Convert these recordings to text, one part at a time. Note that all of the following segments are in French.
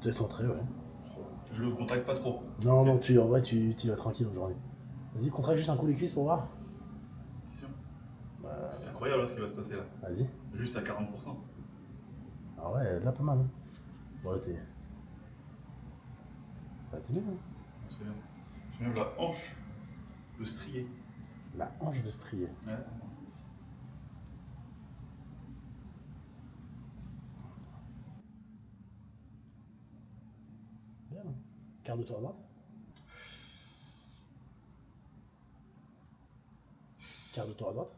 t'es centré, ouais. Je le contracte pas trop. Non, non, en vrai, tu y vas tranquille aujourd'hui. Vas-y, contracte juste un coup les cuisses pour voir. C'est sûr. Bah, C'est incroyable ce qui va se passer là. vas-y. Juste à 40%. Ah ouais, là, pas mal. Hein. Bon, là, t'es. Bah, t'es bien, hein. C'est bien. J'ai même la hanche de strié. La hanche de strié. Ouais. Bien. Hein. Quart de tour à droite. Quart de tour à droite.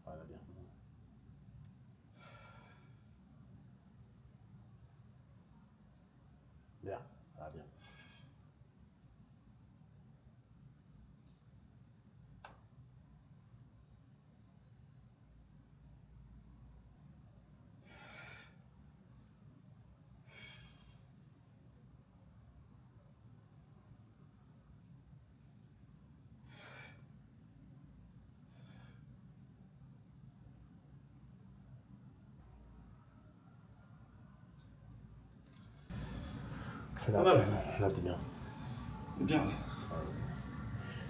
Voilà, bien. Bien. Ah, bien. Là, t'es bien. Bien.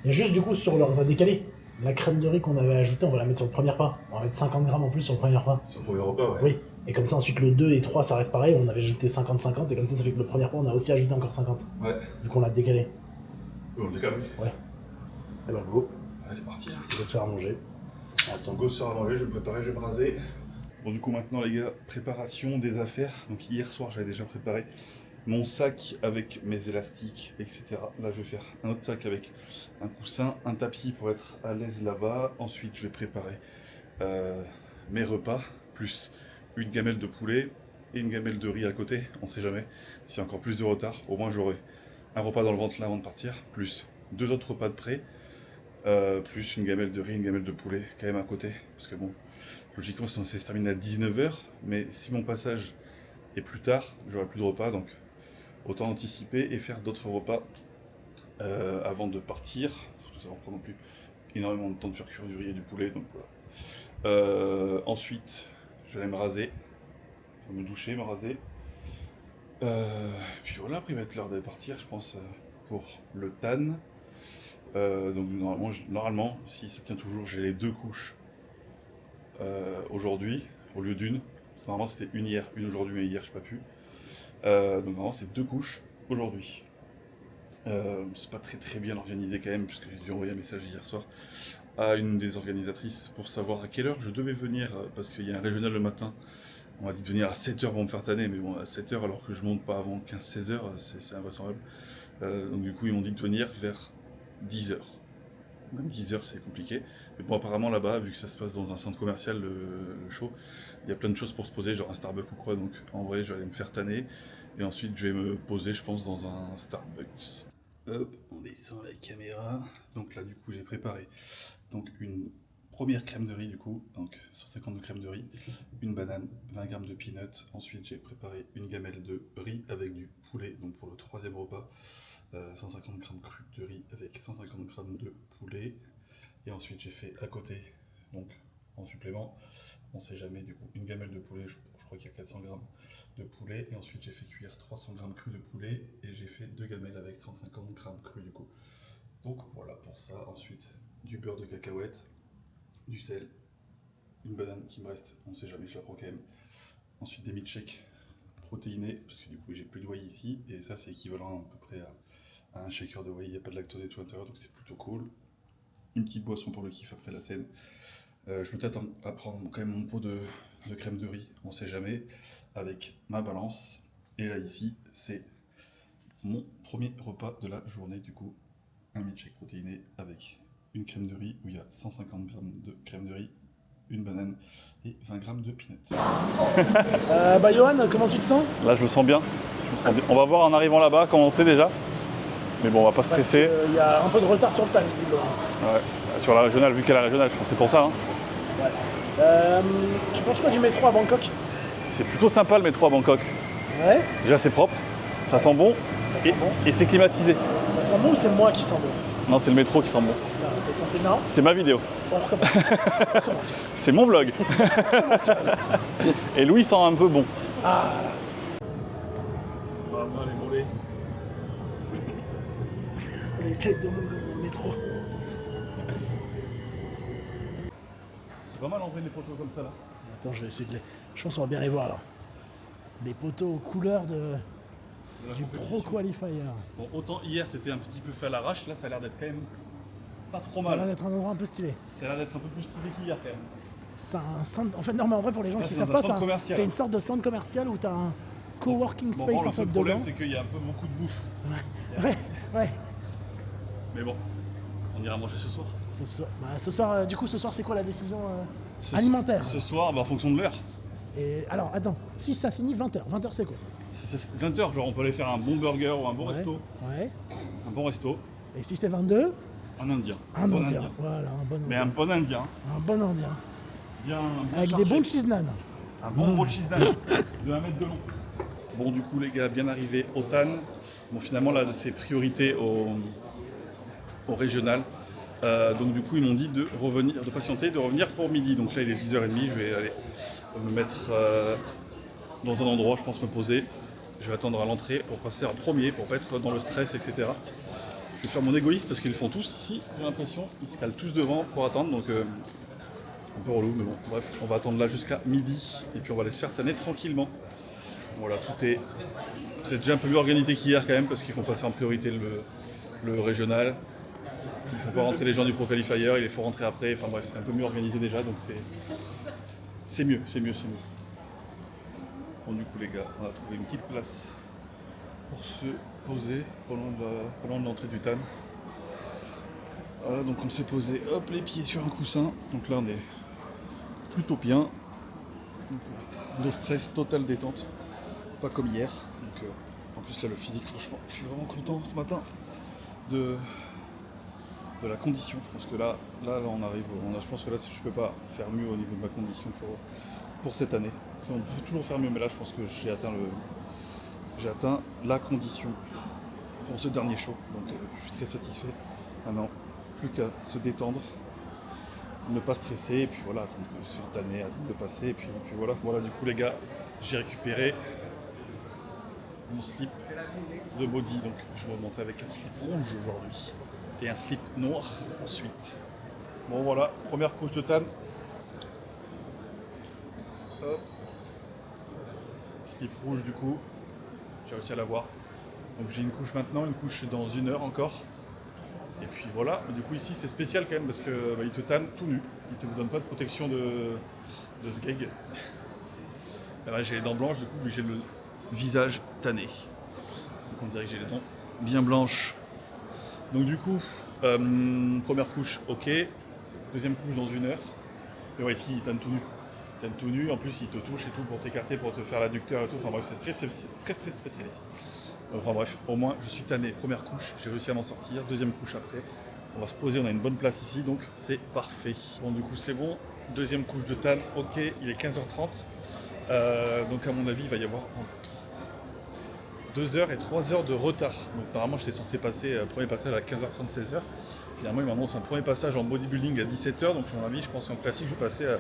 Il y a juste du coup, on va décaler. La crème de riz qu'on avait ajoutée, on va la mettre sur le premier repas. On va mettre 50 grammes en plus sur le premier repas. Sur le premier repas, ouais. Oui. Et comme ça, ensuite, le 2 et 3, ça reste pareil. On avait ajouté 50-50. Et comme ça fait que le premier repas, on a aussi ajouté encore 50. Ouais. Vu qu'on l'a décalé. Oui, on le décale, oui. Ouais. Et bah, go. Allez, c'est parti. Hein. Je vais te faire à manger. Attends, go se faire à manger, je vais me préparer, je vais me raser. Bon, du coup, maintenant, les gars, préparation des affaires. Donc, hier soir, j'avais déjà préparé mon sac avec mes élastiques, etc. Là, je vais faire un autre sac avec un coussin, un tapis pour être à l'aise là-bas. Ensuite, je vais préparer mes repas, plus une gamelle de poulet et une gamelle de riz à côté. On sait jamais s'il y a encore plus de retard. Au moins, j'aurai un repas dans le ventre là avant de partir, plus 2 autres repas de près, plus une gamelle de riz, une gamelle de poulet quand même à côté. Parce que bon, logiquement, c'est censé se terminer à 19h, mais si mon passage est plus tard, j'aurai plus de repas, donc autant anticiper et faire d'autres repas avant de partir. Ça ne prend non plus énormément de temps de faire cuire du riz et du poulet, donc voilà. Ensuite, je vais me raser, me doucher, me raser. Puis voilà, après il va être l'heure de partir, je pense, pour le TAN. Donc normalement, si ça tient toujours, j'ai les 2 couches aujourd'hui, au lieu d'une. Normalement c'était une hier, une aujourd'hui, mais hier je n'ai pas pu. Donc normalement c'est 2 couches aujourd'hui. C'est pas très bien organisé quand même, puisque j'ai dû envoyer un message hier soir à une des organisatrices pour savoir à quelle heure je devais venir, parce qu'il y a un régional le matin. On m'a dit de venir à 7h pour me faire tanner, mais bon, à 7h alors que je monte pas avant 15-16h, c'est invraisemblable. Donc du coup ils m'ont dit de venir vers 10h. Même 10h c'est compliqué. Mais bon, apparemment là-bas, vu que ça se passe dans un centre commercial, le show, il y a plein de choses pour se poser, genre un Starbucks ou quoi, donc en vrai je vais aller me faire tanner. Et ensuite je vais me poser, je pense, dans un Starbucks. Hop, on descend la caméra. Donc là du coup j'ai préparé donc une première crème de riz du coup, donc 150 de crème de riz, une banane, 20 g de peanuts. Ensuite j'ai préparé une gamelle de riz avec du poulet, donc pour le 3e repas. 150 g cru de riz avec 150 g de poulet. Et ensuite j'ai fait à côté, donc en supplément, on sait jamais, du coup une gamelle de poulet, je crois qu'il y a 400 g de poulet. Et ensuite j'ai fait cuire 300 g cru de poulet et j'ai fait 2 gamelles avec 150 g cru du coup. Donc voilà pour ça. Ensuite du beurre de cacahuète, du sel, une banane qui me reste, on sait jamais, je la prends quand même. Ensuite des milkshakes protéinés, parce que du coup j'ai plus de whey ici, et ça c'est équivalent à peu près à un shaker de whey, il n'y a pas de lactose et tout à l'intérieur, donc c'est plutôt cool. Une petite boisson pour le kiff après la scène. Je me tâte à prendre quand même mon pot de crème de riz, on sait jamais, avec ma balance. Et là ici, c'est mon premier repas de la journée, du coup, un milkshake protéiné avec une crème de riz où il y a 150 g de crème de riz, une banane et 20 g de peanuts. Bah Johan, comment tu te sens? Là je me sens bien. On va voir en arrivant là-bas comment c'est déjà. Mais bon, on va pas stresser. Il y a un peu de retard sur le temps, visiblement. Ouais, sur la régionale, vu qu'elle est à la régionale, je pense que c'est pour ça. Hein. Ouais. Tu penses quoi du métro à Bangkok? c'est plutôt sympa le métro à Bangkok. Ouais, Déjà c'est propre, ça sent bon, ça sent bon. et c'est climatisé. Ça sent bon ou c'est moi qui sens bon? Non, c'est le métro qui sent bon. T'es censé non? C'est ma vidéo, On recommence. On recommence. c'est mon vlog. Et Louis sent un peu bon. Ah, On va voir les volets. les quêtes de monde dans le métro. C'est pas mal en vrai les poteaux comme ça là. Attends, je vais essayer de les... Je pense qu'on va bien les voir là. Les poteaux aux couleurs du Pro Qualifier. Bon, autant hier c'était un petit peu fait à l'arrache, là ça a l'air d'être quand même pas trop Ça a l'air mal. d'être un endroit un peu stylé. Ça a l'air d'être un peu plus stylé qu'hier quand même. C'est un centre... En fait, non, mais en vrai, pour les gens Là, qui c'est savent dans pas, un centre commercial. c'est une sorte de centre commercial où tu as un coworking Bon, space le en fait seul problème dedans. c'est qu'il y a un peu beaucoup de bouffe. Ouais. Mais bon, on ira manger ce soir. Ce soir, du coup, ce soir, c'est quoi la décision Ce- alimentaire? Ce soir, bah, en fonction de l'heure. Et alors, attends, si ça finit 20h, 20h c'est quoi? Si ça fait 20h, genre on peut aller faire un bon burger ou un bon resto. Ouais. Un bon resto, Et si c'est 22? un indien. Un bon indien. Voilà, un bon Mais indien. un bon indien. Un bon indien. Bien, bien Avec chargé. des bons cheese naan. Un bon gros cheese naan de 1 mètre de long. Bon, du coup, les gars, bien arrivé au TAN. Bon, finalement, là, c'est priorité au régional. Donc, du coup, ils m'ont dit de patienter, de revenir pour midi. Donc là, il est 10h30. Je vais aller me mettre dans un endroit, je pense, me poser. Je vais attendre à l'entrée pour passer en premier, pour pas être dans le stress, etc. Je vais faire mon égoïste parce qu'ils le font tous ici, j'ai l'impression. Ils se calent tous devant pour attendre. Donc, un peu relou, mais bon, bref, on va attendre là jusqu'à midi et puis on va aller se faire tanner tranquillement. Voilà, c'est déjà un peu mieux organisé qu'hier quand même parce qu'ils font passer en priorité le régional. Ils font pas rentrer les gens du Pro Qualifier, il les faut rentrer après. Enfin bref, c'est un peu mieux organisé déjà, donc c'est mieux. Bon, du coup, les gars, on a trouvé une petite place pour se poser pas loin de l'entrée du TAN. Voilà, donc on s'est posé, hop, les pieds sur un coussin. Donc là, on est plutôt bien. Donc, no stress, totale détente. Pas comme hier. Donc, en plus, là, le physique, franchement, je suis vraiment content ce matin de la condition. Je pense que là on arrive. Je pense que là, je peux pas faire mieux au niveau de ma condition pour cette année. Enfin, on peut toujours faire mieux, mais là, je pense que j'ai atteint la condition pour ce dernier show. Donc, je suis très satisfait. Maintenant, plus qu'à se détendre, ne pas stresser, et puis voilà, attendre de se faire tanner, attendre de passer, et puis voilà. Voilà, du coup, les gars, j'ai récupéré mon slip de body, donc je vais remonter avec un slip rouge aujourd'hui et un slip noir ensuite. Bon voilà, première couche de tan. Hop. Slip rouge du coup, j'ai réussi à l'avoir. Donc j'ai une couche maintenant, une couche dans 1 heure encore. Et puis voilà, du coup ici c'est spécial quand même parce que il te tanne tout nu, il te donne pas de protection de ce gag. Là j'ai les dents blanches du coup vu que j'ai le visage tanné. Donc on dirait que j'ai les dents bien blanches. Donc du coup, première couche ok, deuxième couche dans 1 heure. Et ouais ici il tanne tout nu. Il tanne tout nu, en plus il te touche et tout pour t'écarter, pour te faire l'adducteur et tout. Enfin bref, c'est très spécial ici. Enfin bref, au moins je suis tanné. Première couche, j'ai réussi à m'en sortir. Deuxième couche après. On va se poser, on a une bonne place ici, donc c'est parfait. Bon du coup c'est bon. Deuxième couche de tan, ok, il est 15h30. Donc à mon avis il va y avoir entre 2 heures et 3 heures de retard. Donc normalement j'étais censé passer premier passage à 15h30, 16h. Finalement il m'annonce un premier passage en bodybuilding à 17h. Donc à mon avis je pense qu'en classique je vais passer à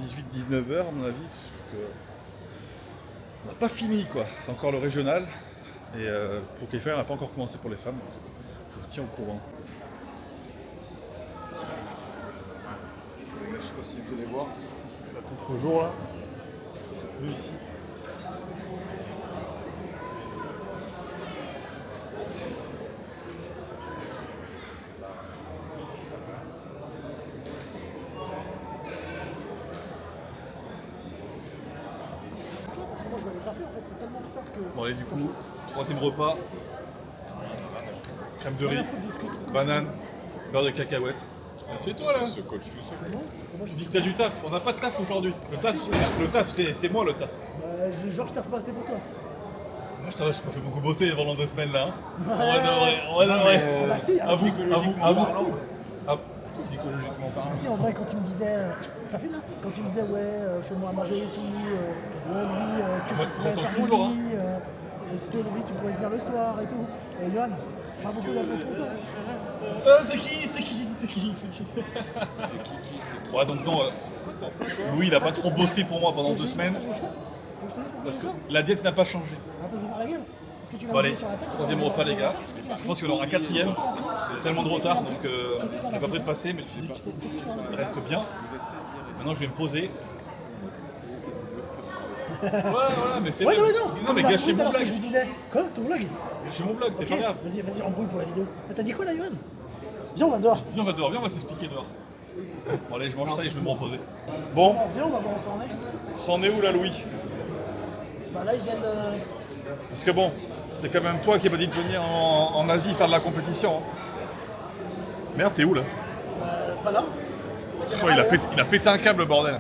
18-19h à mon avis. Donc, on n'a pas fini quoi, c'est encore le régional. Et pour Qualifier, on n'a pas encore commencé pour les femmes. Je vous tiens au courant. Je sais pas si vous allez voir, je suis à contre-jour là. C'est bleu ici. Parce que moi je vais aller taffer en fait, c'est tellement tard que. Bon allez du coup, troisième repas. Crème de riz, banane, beurre de cacahuète. C'est toi là. Ce coach tout seul. C'est moi, Tu dis que t'as du taf, on n'a pas de taf aujourd'hui. Le taf c'est moi le taf. genre je taffe pas assez pour toi. Moi je t'ai pas fait beaucoup bosser pendant 2 semaines là. En vrai de vrai. Ah bah si, À vous, psychologiquement à vous. parlant. Ah, Si, psychologiquement parlant. Si, en vrai, quand tu me disais, ça fait là, quand tu me disais, ouais, fais-moi à manger et tout, ouais, Louis, est-ce que tu pourrais j'entends faire mon toujours, lit, est-ce que Louis, tu pourrais venir le soir et tout. Et Johan, pas beaucoup d'adresses pour ça. C'est qui Ouais, donc non, Louis, il a pas trop bossé pour moi pendant 2 semaines, parce que la diète n'a pas changé. On va pas se faire la gueule. Parce que tu l'as Bon allez, mis sur la tête. 3e repas les gars. Je pense qu'il y en aura un 4e. Il y a tellement de retard, donc j'ai pas prêt de passer, mais le physique il reste bien. Maintenant je vais me poser. Ouais, voilà, mais c'est Ouais, vrai. non, mais la gâchez brute, mon alors que vlog. je lui disais, quoi, ton vlog? Gâchez mon vlog, c'est Ok, pas grave. vas-y, embrouille pour la vidéo. Ah, t'as dit quoi là, Johan? Viens, on va dehors. Viens, on va dehors, viens, on va s'expliquer dehors. Bon allez, je mange ça et je vais me reposer. Bon, Viens, on va voir où ça en est. c'en est où là, Louis? Bah là, ils viennent de... Parce que bon, c'est quand même toi qui m'as dit de venir en Asie faire de la compétition. Hein. Merde, t'es où là? Pas là. Oh, il a pété un câble, bordel.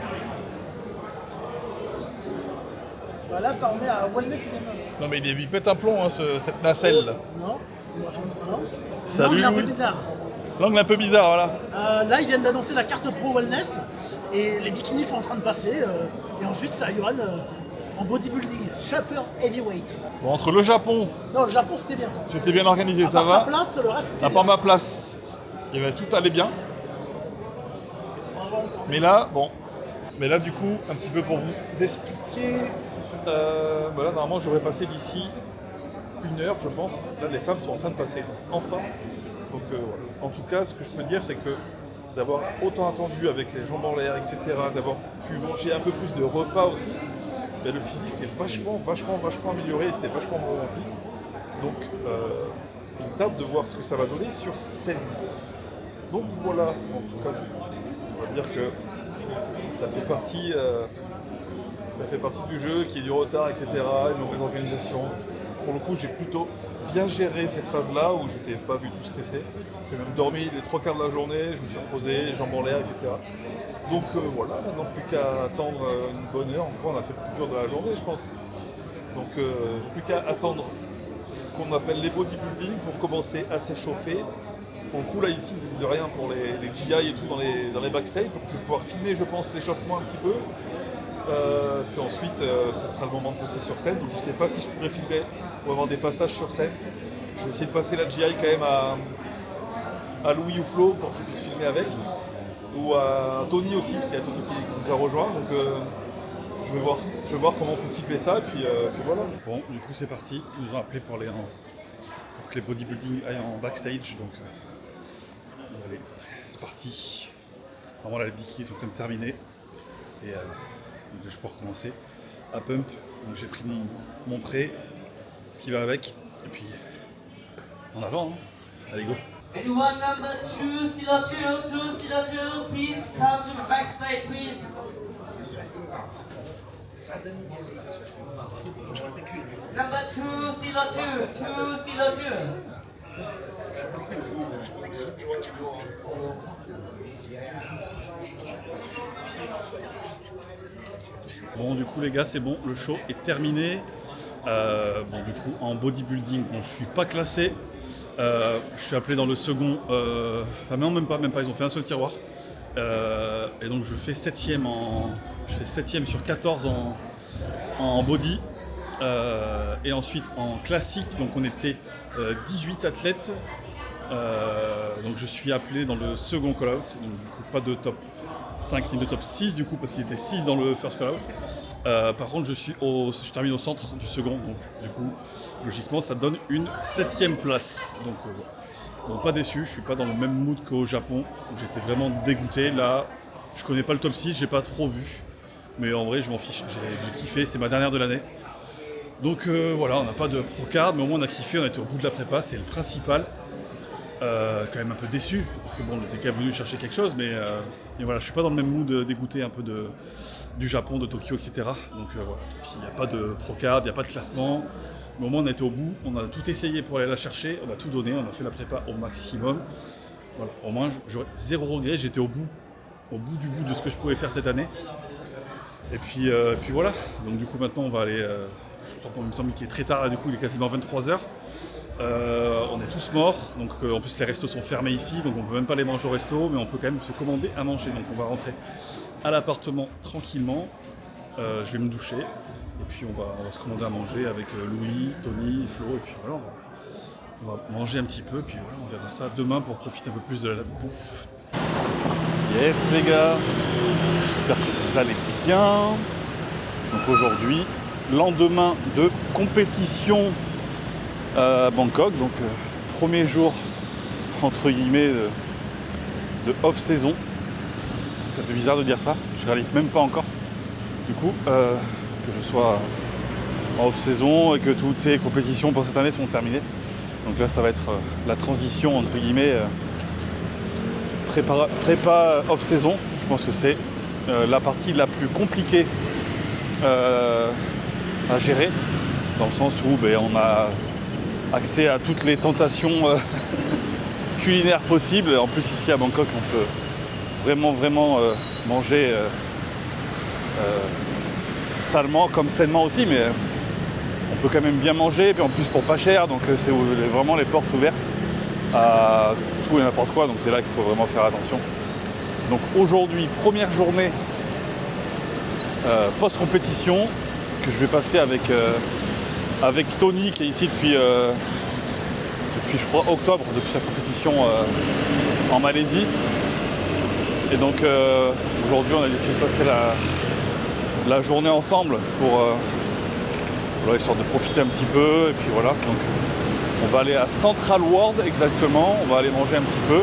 Bah là, ça en est à Wellness Evenement. Non mais il pète un plomb, hein, cette nacelle là. Non, on va faire non. Salut, L'angle est un peu Louis. bizarre. L'angle un peu bizarre, voilà. Là, ils viennent d'annoncer la carte Pro Wellness et les bikinis sont en train de passer. Et ensuite, c'est à Johan en bodybuilding, super heavyweight. Bon, entre le Japon, Non, le Japon, c'était bien. c'était bien organisé, À ça part va. ta place, le reste, c'était À part bien. ma place, il y avait tout allait bien. On va voir où ça en est. Mais là, bon. Mais là, du coup, un petit peu pour vous expliquer. Voilà, normalement, j'aurais passé d'ici 1 heure, je pense. Là, les femmes sont en train de passer. Enfin. Donc, voilà. En tout cas, ce que je peux dire, c'est que d'avoir autant attendu avec les jambes en l'air, etc., d'avoir pu manger un peu plus de repas aussi, ben, le physique s'est vachement amélioré et c'est vachement rempli. Donc, il me tarde de voir ce que ça va donner sur scène. Donc voilà, en tout cas, on va dire que ça fait partie du jeu, qu'il y ait du retard, etc., une mauvaise organisation. Pour le coup, j'ai plutôt bien géré cette phase-là où je n'étais pas du tout stressé. J'ai même dormi les 3 quarts de la journée, je me suis reposé, jambes en l'air, etc. Donc voilà, maintenant plus qu'à attendre une bonne heure. Encore, on a fait le plus dur de la journée, je pense. Donc plus qu'à attendre qu'on appelle les bodybuilding pour commencer à s'échauffer. Pour le coup, là, ici, ils ne disent rien pour les GI et tout dans les backstage. Donc je vais pouvoir filmer, je pense, l'échauffement un petit peu. Puis ensuite, ce sera le moment de passer sur scène. Donc je ne sais pas si je pourrais filmer ou avoir des passages sur scène. Je vais essayer de passer la GI quand même à Louis ou Flo pour qu'ils puissent filmer avec. Ou à Tony aussi, parce qu'il y a Tony qui nous a rejoint. Donc je vais voir comment on peut filmer ça. Et puis voilà. Bon, du coup, c'est parti. Ils nous ont appelé pour que les bodybuilding aillent en backstage. Donc allez, c'est parti. Vraiment là, les bikinis sont en train de terminer. Et donc, je vais pouvoir commencer à pump. Donc j'ai pris mon prêt, ce qui va avec, et puis en avant, hein. Allez go. Anyone number 202, please come to the backstage, please. Number 202. Bon du coup les gars c'est bon, le show est terminé. Bon du coup en bodybuilding, bon, je suis pas classé. Je suis appelé dans le second, enfin non même pas, ils ont fait un seul tiroir. Et donc je fais 7ème sur 14 en body. Et ensuite en classique, donc on était 18 athlètes. Donc je suis appelé dans le second call-out, donc du coup pas de top 5 ni de top 6 du coup parce qu'il était 6 dans le first call-out. Par contre je termine au centre du second, donc du coup logiquement ça donne une 7ème place. Donc bon, pas déçu, je suis pas dans le même mood qu'au Japon, j'étais vraiment dégoûté. Là je connais pas le top 6, j'ai pas trop vu, mais en vrai je m'en fiche, j'ai kiffé, c'était ma dernière de l'année. Donc voilà, on n'a pas de pro-card, mais au moins on a kiffé, on était au bout de la prépa, c'est le principal. Quand même un peu déçu, parce que bon, on était quand même venu chercher quelque chose, mais voilà, je suis pas dans le même mood dégoûté un peu du Japon, de Tokyo, etc. Donc voilà, puis il n'y a pas de pro-card, il n'y a pas de classement, mais au moins on a été au bout, on a tout essayé pour aller la chercher, on a tout donné, on a fait la prépa au maximum. Voilà, au moins j'aurais 0 regret, j'étais au bout du bout de ce que je pouvais faire cette année. Et puis voilà, donc du coup maintenant on va aller, je crois qu'il me semble qu'il est très tard, là, du coup il est quasiment 23h. On est tous morts, donc en plus les restos sont fermés ici, donc on peut même pas les manger au resto, mais on peut quand même se commander à manger. Donc on va rentrer à l'appartement tranquillement. Je vais me doucher et puis on va se commander à manger avec Louis, Tony, Flo et puis voilà, on va manger un petit peu, puis voilà, on verra ça demain pour profiter un peu plus de la bouffe. Yes les gars, j'espère que vous allez bien. Donc aujourd'hui, lendemain de compétition à Bangkok, donc premier jour entre guillemets de off-saison. Ça fait bizarre de dire ça, je réalise même pas encore du coup que je sois en off-saison et que toutes ces compétitions pour cette année sont terminées. Donc là ça va être la transition entre guillemets prépa off-saison. Je pense que c'est la partie la plus compliquée à gérer, dans le sens où on a accès à toutes les tentations culinaires possibles. En plus ici à Bangkok on peut vraiment manger salement comme sainement aussi, mais on peut quand même bien manger, et puis en plus pour pas cher, donc c'est vraiment les portes ouvertes à tout et n'importe quoi, donc c'est là qu'il faut vraiment faire attention. Donc aujourd'hui, première journée post-compétition que je vais passer avec Tony qui est ici depuis je crois octobre, depuis sa compétition en Malaisie. Et donc aujourd'hui on a décidé de passer la journée ensemble pour histoire de profiter un petit peu, et puis voilà, donc on va aller à Central World exactement, on va aller manger un petit peu,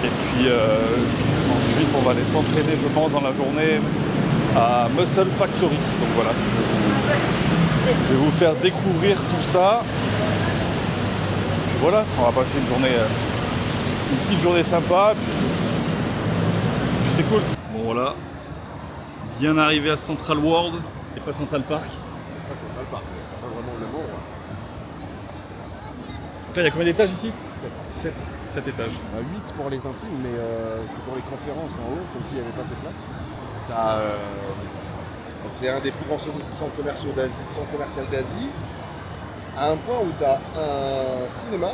et puis ensuite on va aller s'entraîner je pense dans la journée à Muscle Factory. Donc voilà, je vais vous faire découvrir tout ça. Puis voilà, on va passer une petite journée sympa, puis c'est cool. Bon voilà, bien arrivé à Central World et pas Central Park. Pas Central Park, c'est pas vraiment le mot. Donc là il y a combien d'étages ici? 7. 7 étages. 8 pour les intimes, mais c'est pour les conférences en haut, comme s'il n'y avait pas assez de place. C'est un des plus grands centres commerciaux d'Asie, centre commercial d'Asie, à un point où tu as un cinéma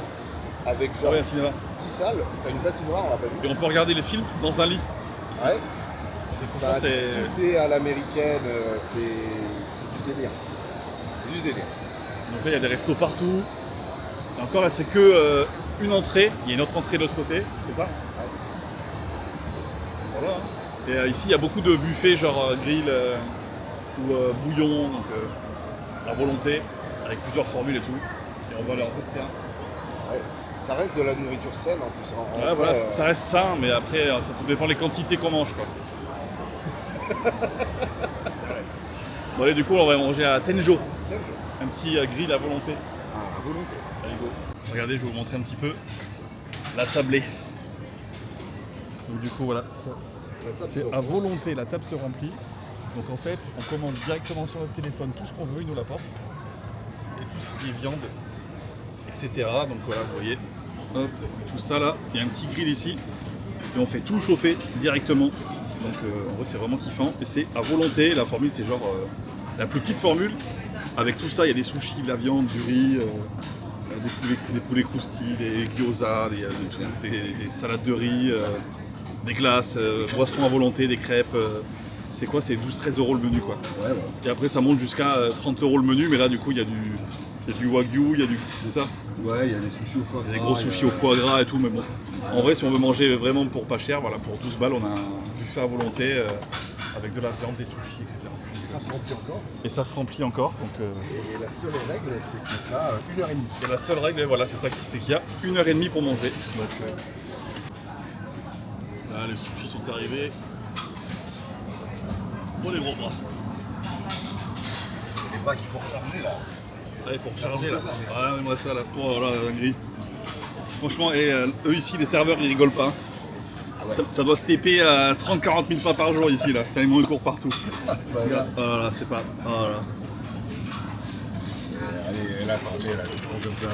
avec genre un cinéma. 10 salles, tu as une patinoire, on l'a pas vu. Et on peut regarder les films dans un lit. Ici. Ouais. Franchement, tout est à l'américaine, c'est du délire. C'est du délire. Donc là il y a des restos partout. Et encore là c'est que une entrée, il y a une autre entrée de l'autre côté, c'est ça? Ouais. Voilà. Et ici il y a beaucoup de buffets genre grill ou bouillon, donc à volonté, avec plusieurs formules et tout. Et on va aller en tester un. Ouais. Ça reste de la nourriture saine en plus. Ouais, voilà, ça reste sain, mais après ça peut dépendre des quantités qu'on mange quoi. Bon allez, du coup on va manger à Tenjo. Un petit grill à volonté. Ah, à volonté. Allez go. Regardez, je vais vous montrer un petit peu la tablée. Donc du coup voilà, c'est à volonté, la table se remplit. Donc en fait, on commande directement sur notre téléphone tout ce qu'on veut, il nous l'apporte. Et tout ce qui est viande, etc. Donc voilà, vous voyez, hop, tout ça là, il y a un petit grill ici. Et on fait tout chauffer directement. Donc en vrai c'est vraiment kiffant. Et c'est à volonté, la formule c'est genre la plus petite formule. Avec tout ça, il y a des sushis, de la viande, du riz, des poulets croustilles, des gyoza, des salades de riz, des glaces, boissons à volonté, des crêpes. C'est quoi? C'est 12-13 € le menu quoi. Ouais. Et après ça monte jusqu'à 30 € le menu, mais là du coup il y a du wagyu, il y a du. C'est ça? Ouais, il y a des sushis au foie gras. Il y a des gros sushis au foie gras et tout, mais bon. En vrai si on veut manger vraiment pour pas cher, voilà, pour 12 balles on a un buffet à volonté avec de la viande, des sushis, etc. Et ça se remplit encore. Et ça se remplit encore. Donc, Et la seule règle, c'est que tu as 1h30. et la seule règle, voilà, c'est ça, c'est qu'il y a 1h30 pour manger. Donc, là, les sushis sont arrivés. Pour les gros bras. Les bacs qu'il faut recharger là. Là, il faut recharger là. Ça, mais- Ah, mais moi ça là, oh là, la dinguerie. Franchement, et eux ici, les serveurs, ils rigolent pas. Hein. ouais. Ça doit se taper à 30-40 000 pas par jour ici là, tellement ils courent partout. Voilà. Oh là là, c'est pas. Oh là là. Allez, là, attendez, là, tu prends comme ça.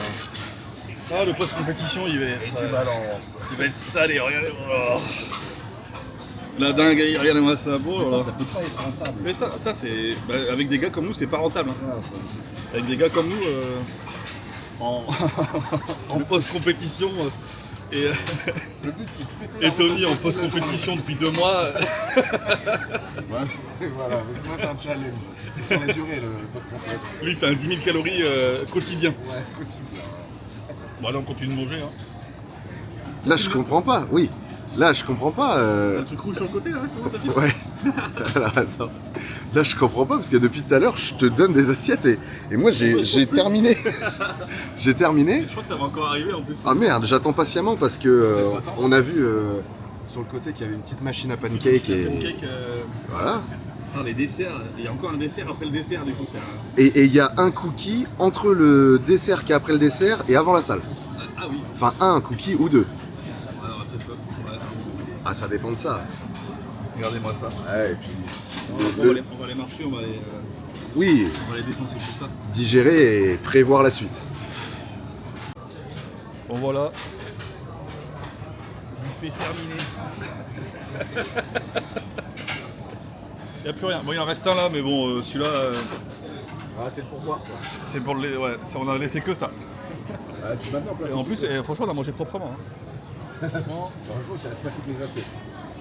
Ah, le post-compétition, il va Et être. tu balances. Il va être salé, regardez. Oh. La dinguerie, regardez-moi ça. Oh Mais là là. ça peut pas être rentable. Mais ça c'est. Bah, avec des gars comme nous, c'est pas rentable. Hein. Ah, ça- Avec des gars comme nous, en, en post-compétition. Et, Le but c'est de péter et Tony en post-compétition depuis 2 mois. Ouais, voilà, mais moi c'est un challenge. Et sur la durée, le post-compète. Lui il fait un 10 000 calories quotidien. Ouais, quotidien. Bon allez on continue de manger. Hein. Là je comprends pas, oui. Là je comprends pas. Un truc rouge sur le côté là, comment ça fait? Ouais. Alors attends. Là je comprends pas parce que depuis tout à l'heure je te donne des assiettes et moi j'ai terminé. J'ai terminé. Je crois que ça va encore arriver en plus. Ah merde, j'attends patiemment parce que on a vu sur le côté qu'il y avait une petite machine à pancake et Pancake, voilà. Attends, les desserts, il y a encore un dessert après le dessert du coup. Et il y a un cookie entre le dessert qui est après le dessert et avant la salle. Ah oui, Enfin un cookie ou 2. ouais, on va peut-être pas. Ouais. Ah ça dépend de ça. Regardez-moi ça. Ouais, et puis On va les marcher, oui, on va les défoncer tout ça. digérer et prévoir la suite. Bon voilà. Buffet terminé. Il n'y a plus rien. Bon il en reste un là, mais bon celui-là, Ah c'est pour moi. c'est pour le... Ouais, on a laissé que ça. Ah, tu maintenant place Et en plus, franchement on a mangé proprement. Hein. Franchement. heureusement qu'il reste pas toutes les assiettes.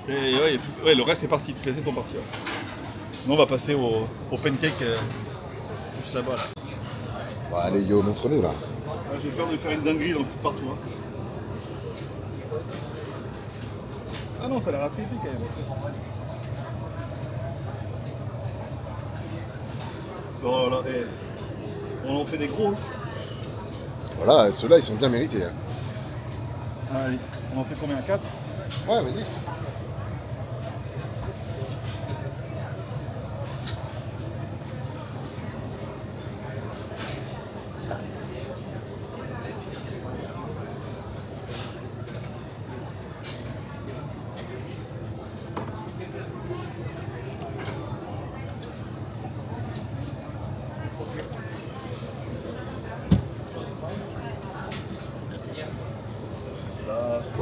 Et ouais, ouais, le reste est parti, toutes les assiettes sont parties. Ouais. Nous on va passer au pancake juste là-bas. Là. Bon, allez yo, montre-nous là. Ah, j'ai peur de faire une dinguerie dans le foot partout. Hein. Ah non, ça a l'air assez épais quand même. Bon voilà, on en fait des gros. Voilà, ceux-là ils sont bien mérités. Hein. Allez, on en fait combien? 4? Ouais, vas-y.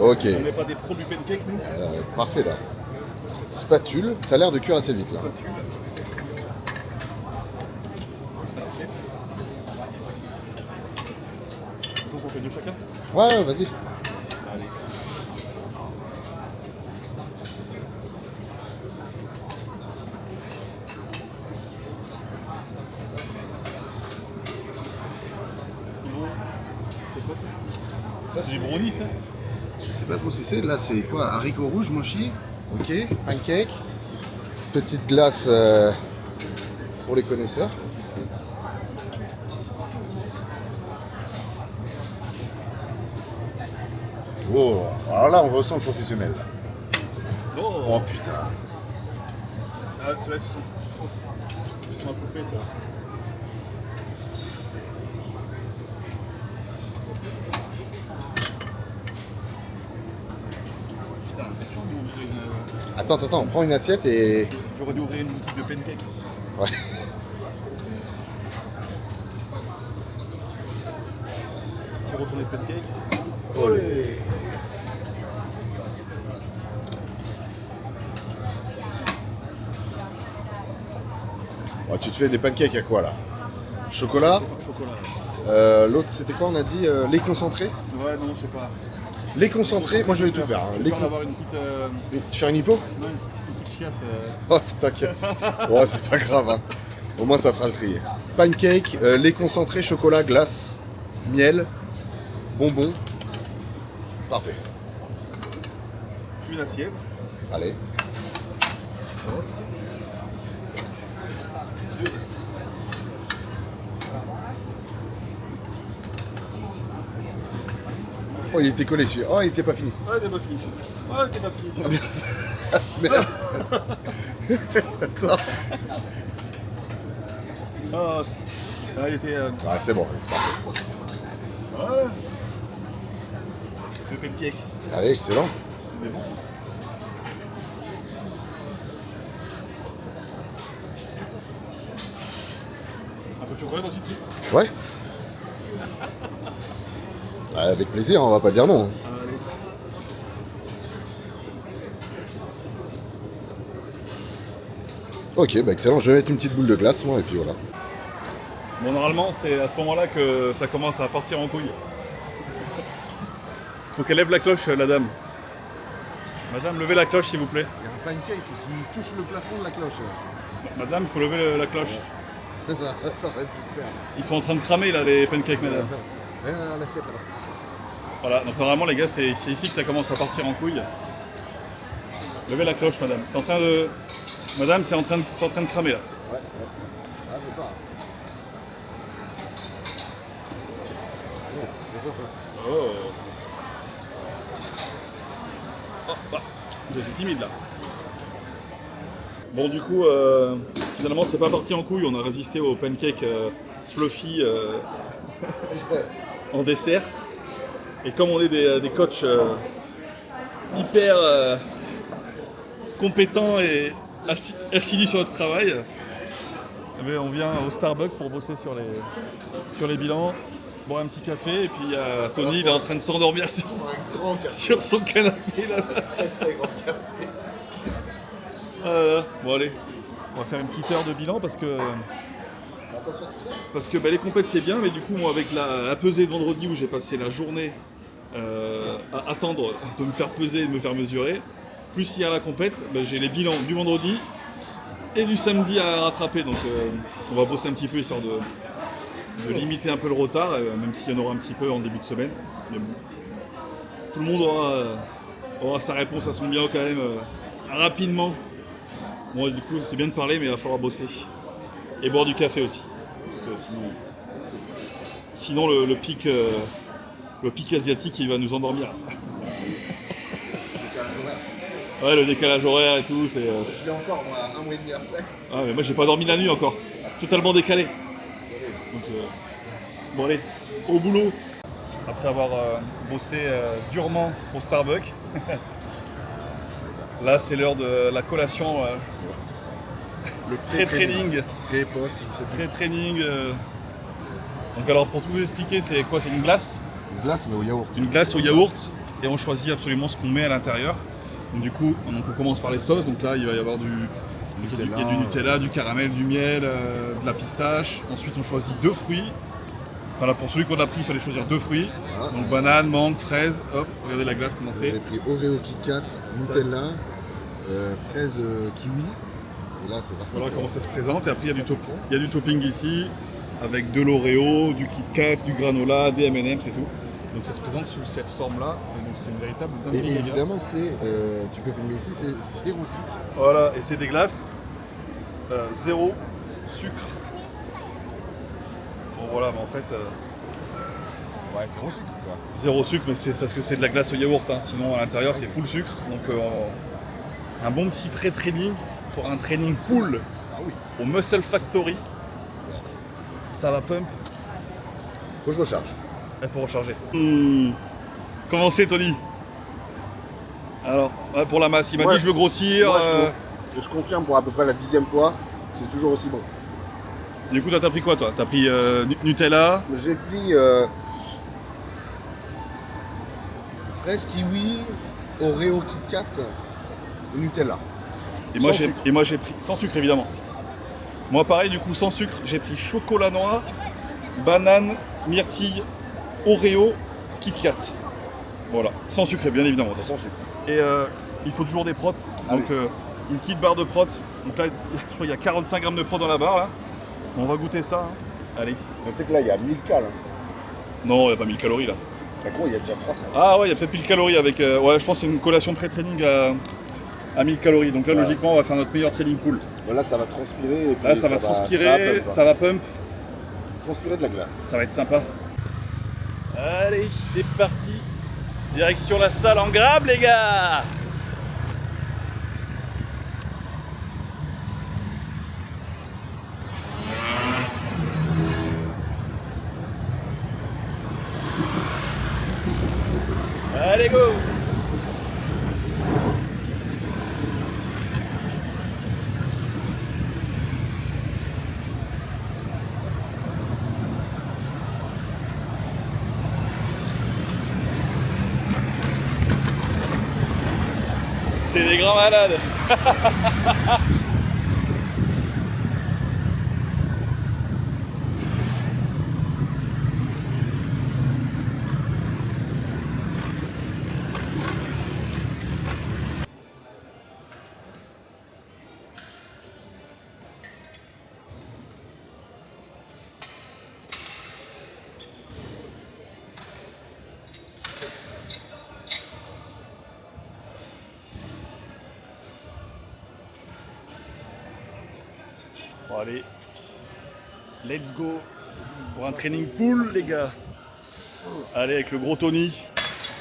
Ok. On n'est pas des pros du pancake nous? Parfait là. Spatule, ça a l'air de cuire assez vite là. Assiette. Donc on fait 2 chacun? Ouais, vas-y. Allez. C'est quoi ça? Ça C'est du brownie ça? Je sais pas trop ce que c'est. Là, c'est quoi? Haricots rouges, mochi. Ok. Pancake. Petite glace pour les connaisseurs. Oh, alors là, on ressent le professionnel. Oh putain. Ah, ceux-là, ils sont à peu près, ça. Putain, franchement, on ouvrait une... Attends, on prend une assiette et. J'aurais dû ouvrir une boutique de pancake. Ouais. Si on retourne les pancakes. Olé. Oh, tu te fais des pancakes à quoi là? Chocolat. Chocolat. L'autre c'était quoi on a dit lait concentré? Ouais, non, je sais pas. Lait concentré, moi je vais tout faire. Hein. J'ai peur d'avoir une petite... Tu fais une hypo? Non, une petite chiasse. Oh t'inquiète. Oh c'est pas grave. Hein. Au moins ça fera le tri. Pancake, lait concentré, chocolat, glace, miel, bonbons. Parfait. Une assiette. Allez. Oh il était collé celui-là. Oh il était pas fini. Ouais, t'es pas fini. Ouais, t'es pas fini. Merde. Attends. Ah, elle était... Ah c'est bon. Ouais. Le pancake. Allez, excellent. Mais bon. Un peu de chocolat aussi, tu Ouais. Avec plaisir, on va pas dire non. Allez. Ok, bah excellent, je vais mettre une petite boule de glace moi et puis voilà. Bon, normalement, c'est à ce moment-là que ça commence à partir en couille. Faut qu'elle lève la cloche, la dame. Madame, levez la cloche, s'il vous plaît. Il y a un pancake qui touche le plafond de la cloche. Madame, il faut lever la cloche. Ça aurait pu le faire. Ils sont en train de cramer, là, les pancakes, madame. L'assiette là-bas. Voilà, donc normalement, les gars, c'est ici que ça commence à partir en couille. Levez la cloche, madame. C'est en train de... Madame, c'est en train de cramer, là. Ouais. Ah, mais pas. Oh. Oh, bah, vous êtes timide là. Bon, du coup, finalement, c'est pas parti en couille. On a résisté au pancake fluffy en dessert. Et comme on est des coachs hyper compétents et assidus sur notre travail, eh bien, on vient au Starbucks pour bosser sur les bilans. Boire un petit café et puis Tony il est en train de s'endormir sur son canapé là. Très très grand café. Bon allez, on va faire une petite heure de bilan parce que Ça va pas se faire tout ça. les compètes c'est bien, mais du coup moi avec la pesée de vendredi où j'ai passé la journée à attendre de me faire peser et de me faire mesurer, plus hier la compète, j'ai les bilans du vendredi et du samedi à rattraper, donc on va bosser un petit peu histoire de limiter un peu le retard, même s'il y en aura un petit peu en début de semaine. Mais bon, tout le monde aura sa réponse à son bilan quand même rapidement. Bon, du coup, c'est bien de parler, mais il va falloir bosser. Et boire du café aussi. Parce que sinon le pic asiatique, il va nous endormir. Ouais, le décalage horaire et tout, c'est... Je l'ai encore, moi, un mois et demi après. Ah, mais moi, j'ai pas dormi la nuit encore. Totalement décalé. Donc, bon allez, au boulot. Après avoir bossé durement au Starbucks, là c'est l'heure de la collation, Le pré-training. Pré-post, je sais plus. Pré-training. Donc alors pour tout vous expliquer, c'est quoi? C'est une glace. Une glace, mais au yaourt. Une glace au yaourt et on choisit absolument ce qu'on met à l'intérieur. Donc du coup, on commence par les sauces. Donc là, il va y avoir il y a du Nutella, du caramel, du miel, de la pistache. Ensuite, on choisit 2 fruits. Voilà, pour celui qu'on a pris, il fallait choisir 2 fruits. Ah. Donc banane, mangue, fraise. Hop, regardez la glace comment J'ai c'est. pris Oreo Kit Kat, Nutella, fraise kiwi. Et là, c'est parti. Voilà comment ça se présente. Et après, il y a Ça, il y a du topping ici, avec de l'Oreo, du Kit Kat, du granola, des M&M's et tout. Donc ça se présente sous cette forme-là. Et donc c'est une véritable dinguerie. Et les gars. évidemment, tu peux filmer ici, c'est 0 sucre. Voilà, et c'est des glaces, 0 sucre. Bon voilà, mais en fait, Ouais, 0 sucre quoi. 0 sucre, mais c'est parce que c'est de la glace au yaourt, hein. Sinon à l'intérieur c'est full sucre. Donc un bon petit pré-training pour un training cool Ah oui. au Muscle Factory. Ça va pump, Faut que je recharge. il faut recharger. Comment c'est Tony? Alors, ouais, pour la masse, il m'a Ouais. dit je veux grossir. Moi, je confirme pour à peu près la 10e fois, c'est toujours aussi bon. Du coup, toi, t'as pris quoi, toi? T'as pris Nutella, J'ai pris fraise kiwi, Oreo Kit Kat, et Nutella. et moi, Sans j'ai, sucre. et moi j'ai pris sans sucre évidemment. Moi, pareil, du coup, sans sucre, j'ai pris chocolat noir, banane, myrtille, Oreo, Kit Kat. Voilà, sans sucre, bien évidemment. Sans sucre. Et il faut toujours des protes. Ah Donc, une petite barre de protes. Donc là, je crois qu'il y a 45 grammes de protes dans la barre, là. On va goûter ça. Hein. Allez. Mais tu sais que là, il y a 1000 cal. Non, il n'y a pas 1000 calories là. D'accord, il y a déjà 300. Ah ouais, il y a peut-être 1000 calories avec... ouais, je pense que c'est une collation pré-training à 1000 calories. Donc là, Ouais. logiquement, on va faire notre meilleur training pool. Là, ça va transpirer. Et puis Là, ça va transpirer, pump, ça va pump. transpirer de la glace. Ça va être sympa. Allez, c'est parti. Direction la salle en grabe, les gars. Allez, go. C'est des grands malades. Bon allez, let's go pour un training pool les gars. Allez avec le gros Tony.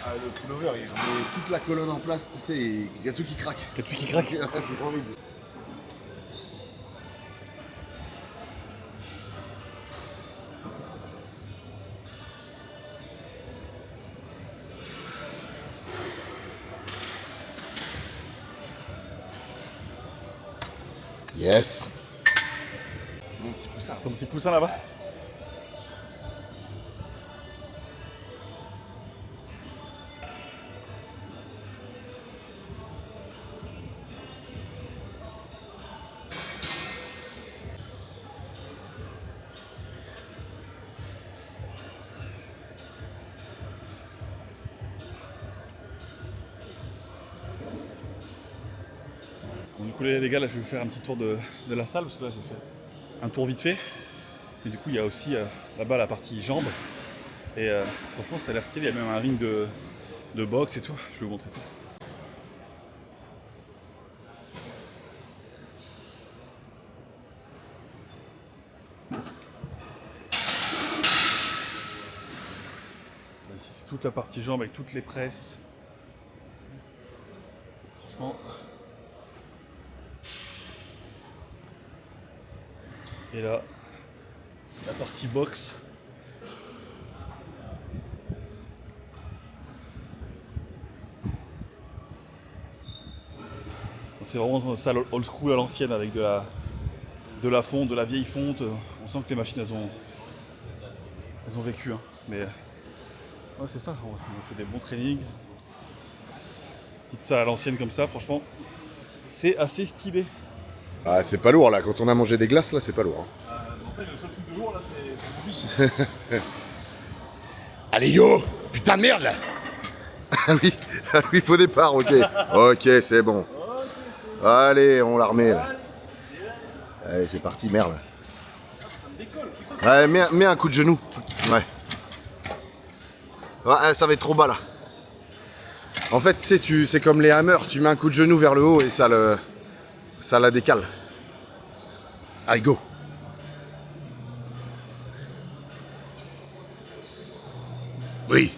Ah, le pullover, il met toute la colonne en place, tu sais, il y a tout qui craque. Il y a tout qui craque. C'est horrible. Yes. C'est mon petit poussin. Ton petit poussin là-bas. Bon, du coup les gars là je vais vous faire un petit tour de la salle parce que là j'ai fait un tour vite fait. Et du coup il y a aussi là-bas la partie jambes. Et franchement ça a l'air stylé, il y a même un ring de boxe et tout. Je vais vous montrer ça. Ici c'est toute la partie jambes avec toutes les presses. Franchement. Et là, la partie boxe. C'est vraiment une salle old school à l'ancienne avec de la fonte, de la vieille fonte. On sent que les machines elles ont vécu. Hein. Mais ouais, c'est ça, on fait des bons trainings. Petite salle à l'ancienne comme ça, franchement, c'est assez stylé. Ah, c'est pas lourd là, quand on a mangé des glaces là, c'est pas lourd. Hein. En fait, le seul truc de lourd là, c'est Allez yo, putain de merde là. Ah oui, faux départ, ok. Ok, c'est bon. Allez, on la remet là. Allez, c'est parti, merde. Ouais, mets un coup de genou. Ouais. Ouais, ça va être trop bas là. En fait, tu sais, c'est comme les hammers, tu mets un coup de genou vers le haut et ça la décale. Allez, go. Oui.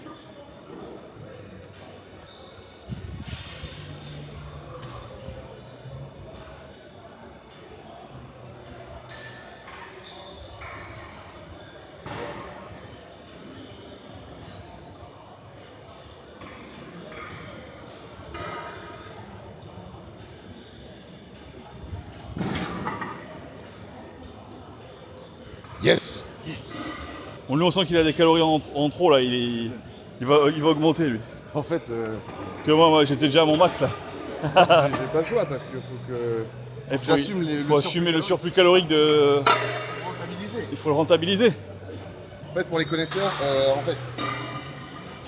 Yes. On lui on sent qu'il a des calories en trop là, il va augmenter lui. En fait, Que moi j'étais déjà à mon max là. j'ai pas le choix parce qu'il faut que Il faut assumer le surplus calorique de. rentabiliser. Il faut le rentabiliser. En fait, pour les connaisseurs,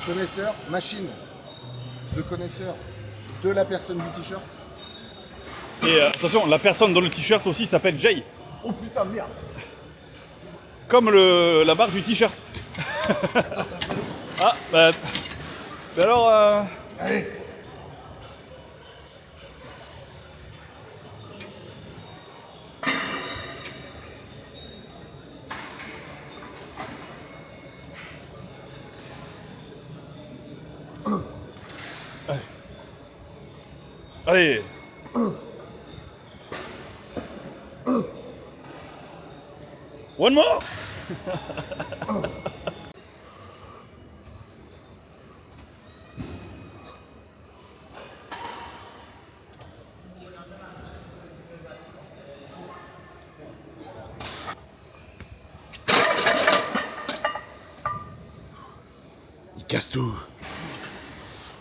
connaisseurs, machine de connaisseurs de la personne du t-shirt. Et attention, la personne dans le t-shirt aussi s'appelle Jay. Oh putain, merde. Comme la barre du t-shirt. Ah, bah alors. Allez. Allez. One more. Il casse tout.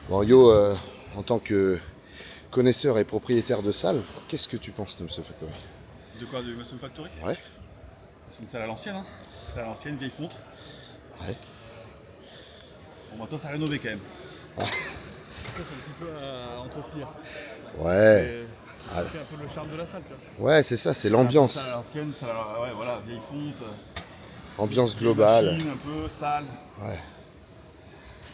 Bon, Yo, en tant que connaisseur et propriétaire de salle, qu'est-ce que tu penses de Muscle Factory? De quoi, de Muscle Factory? Ouais. C'est une salle à l'ancienne, hein. C'est à l'ancienne, vieille fonte. Ouais. Bon, maintenant ça a rénové quand même. C'est un petit peu à entretenir. Ouais. Ça fait un peu le charme de la salle, tu vois. Ouais, c'est ça, c'est l'ambiance. Salle à l'ancienne, ouais, voilà, vieille fonte. Ambiance globale. Machine, un peu, sale. Ouais.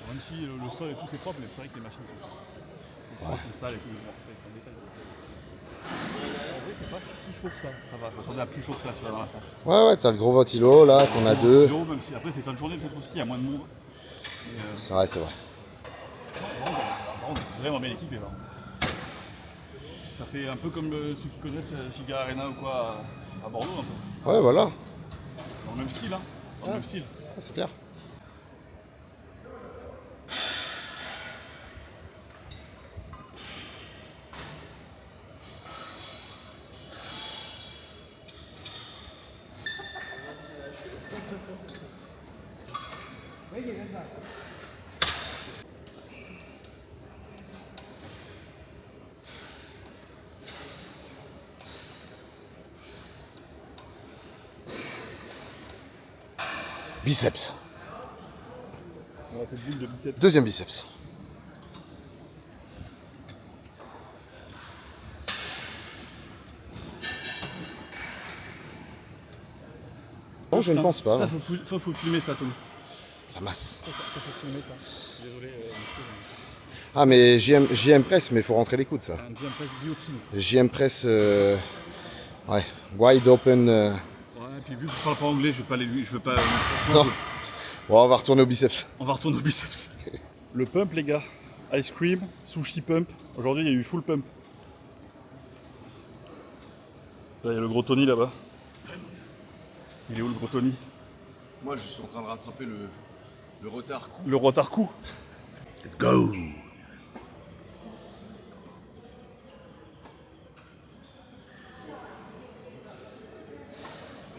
Même si le sol et tout c'est propre, mais c'est vrai que les machines sont sales. Les poids sont sales et tout, mais bon, après, il faut un détail. En vrai, c'est pas si chaud que ça. Ça va, faut attendre à plus chaud que ça, tu vois, dans la salle. Ouais, t'as le gros ventilo, là, t'en as deux. Même si après c'est fin de journée peut-être aussi, il y a moins de monde. C'est vrai, c'est vrai. On est vraiment bien équipé là. Ça fait un peu comme ceux qui connaissent Giga Arena ou quoi à Bordeaux un peu. Ouais, voilà. Dans le même style, hein. Dans le même style. C'est clair. Biceps. Voilà, cette boule de biceps. Deuxième biceps. Non, je ne pense pas. Ça, faut filmer ça, Tony. La masse. Ça faut filmer ça. Je suis désolé, monsieur. Ah, mais JM Press, mais il faut rentrer les coudes, ça. Un JM Press guillotine. JM Press, ouais, wide open. Ouais, et puis vu que je parle pas anglais, je veux pas les lui, je veux pas. Non. Bon, on va retourner au biceps. On va retourner au biceps. Le pump, les gars. Ice cream, sushi pump. Aujourd'hui, il y a eu full pump. Là, il y a le gros Tony là-bas. Il est où le gros Tony? Moi, je suis en train de rattraper le retard coup. Le retard coup. Let's go. J'ai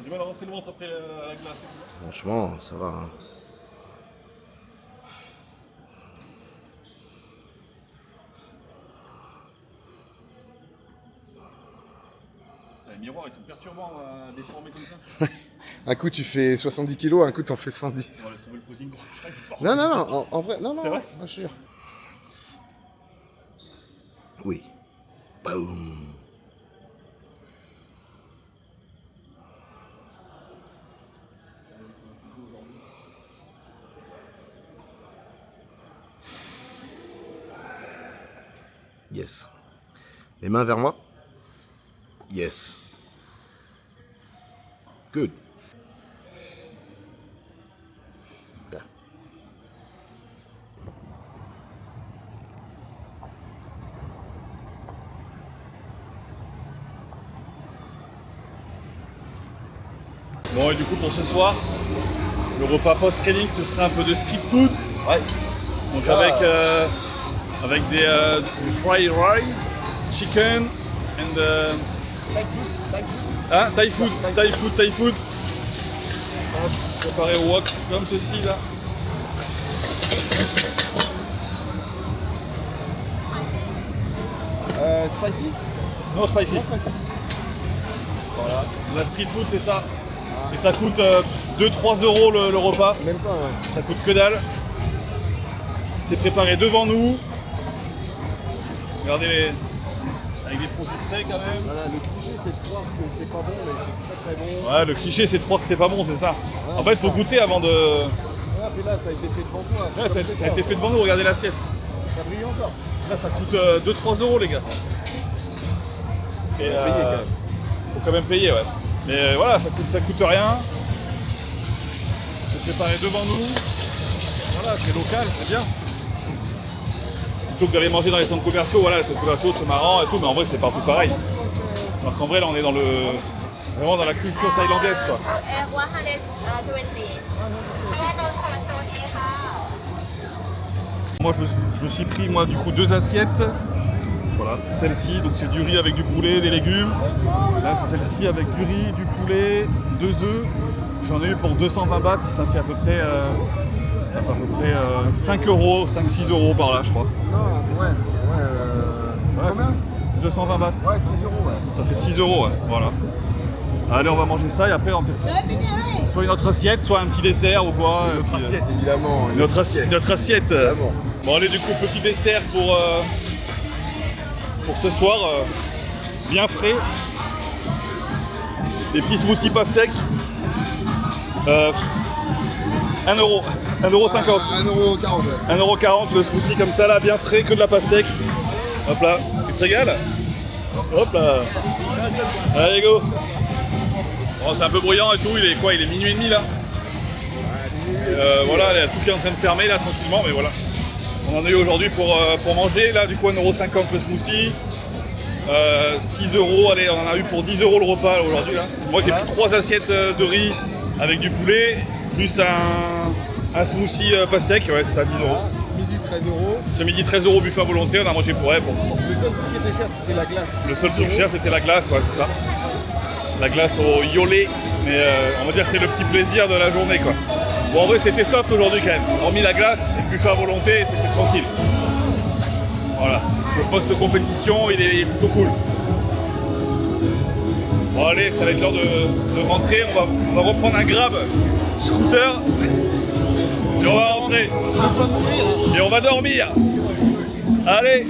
du mal à rentrer le ventre après la glace. Franchement, ça va. Hein. Les miroirs, ils sont perturbants à déformer comme ça. Un coup, tu fais 70 kilos, un coup, t'en fais 110. On va laisser tomber le posing. Non, non, non, en vrai, non, non. C'est vrai je suis sûr. Oui. Boum. Yes. Les mains vers moi. Yes. Good. Bien. Bon, et du coup, pour ce soir, le repas post-training, ce serait un peu de street food. Ouais. Donc avec des fried rice, chicken and Thai food. Hop, préparé au wok comme ceci là. Spicy. Non, spicy. Voilà, la street food c'est ça. Et ça coûte 2-3 euros le repas. Même pas, ouais. Ça coûte que dalle. C'est préparé devant nous. Regardez avec des produits frais quand même. Voilà, le cliché c'est de croire que c'est pas bon, mais c'est très très bon. Ouais, le cliché c'est de croire que c'est pas bon, c'est ça. Ouais, en fait, il faut goûter avant de. Ouais, puis là, ça a été fait devant toi. Ouais, ça a été fait devant nous, regardez l'assiette. Ça brille encore. Ça coûte 2-3 euros, les gars. Et payer, quand même. faut quand même payer, ouais. Mais voilà, ça coûte rien. C'est préparé devant nous. Voilà, c'est local, c'est bien. Plutôt que d'aller manger dans les centres commerciaux, voilà, les centres commerciaux c'est marrant et tout, mais en vrai c'est partout pareil. Alors qu'en vrai là on est vraiment dans la culture thaïlandaise quoi. 120 Moi je me suis pris moi du coup 2 assiettes. Voilà, celle-ci, donc c'est du riz avec du poulet, des légumes. Là c'est celle-ci avec du riz, du poulet, 2 œufs. J'en ai eu pour 220 bahts, ça fait à peu près 5 euros, 5-6 euros par là je crois. Non, ouais. Voilà, Combien 220 bahts. Ouais, 6 euros, ouais. Ça fait 6 euros, ouais, voilà. Allez, on va manger ça et après on soit une autre assiette, soit un petit dessert ou quoi. Notre assiette, évidemment. Notre assiette. Évidemment. Bon, allez, du coup, petit dessert pour ce soir, bien frais. Des petits smoothies pastèques. 1 euro, 1,50 €. 1,40 €. 1,40 € le smoothie comme ça là, bien frais, que de la pastèque. Hop là, tu te régales? Hop là. Allez, go. Bon, c'est un peu bruyant et tout, il est quoi? Il est minuit et demi là. Voilà, tout qui est en train de fermer là tranquillement, mais voilà. On en a eu aujourd'hui pour manger, là du coup 1,50€ le smoothie. 6 €, allez, on en a eu pour 10 € le repas aujourd'hui là. Moi j'ai pris 3 assiettes de riz avec du poulet, plus un smoothie pastèque, ouais c'est ça, 10 €. Ce midi 13 euros. Ce midi 13 € buffet à volonté, on a mangé pour elle. Le seul truc qui était cher, c'était la glace. Le seul truc cher c'était la glace, ouais c'est ça. La glace au yolet, mais on va dire que c'est le petit plaisir de la journée quoi. Bon en vrai c'était soft aujourd'hui quand même, hormis la glace et le buffet à volonté, c'était tranquille. Voilà, le post compétition il est plutôt cool. Bon allez, ça va être l'heure de rentrer, on va reprendre un grab scooter et on va rentrer. Et on va dormir. Allez.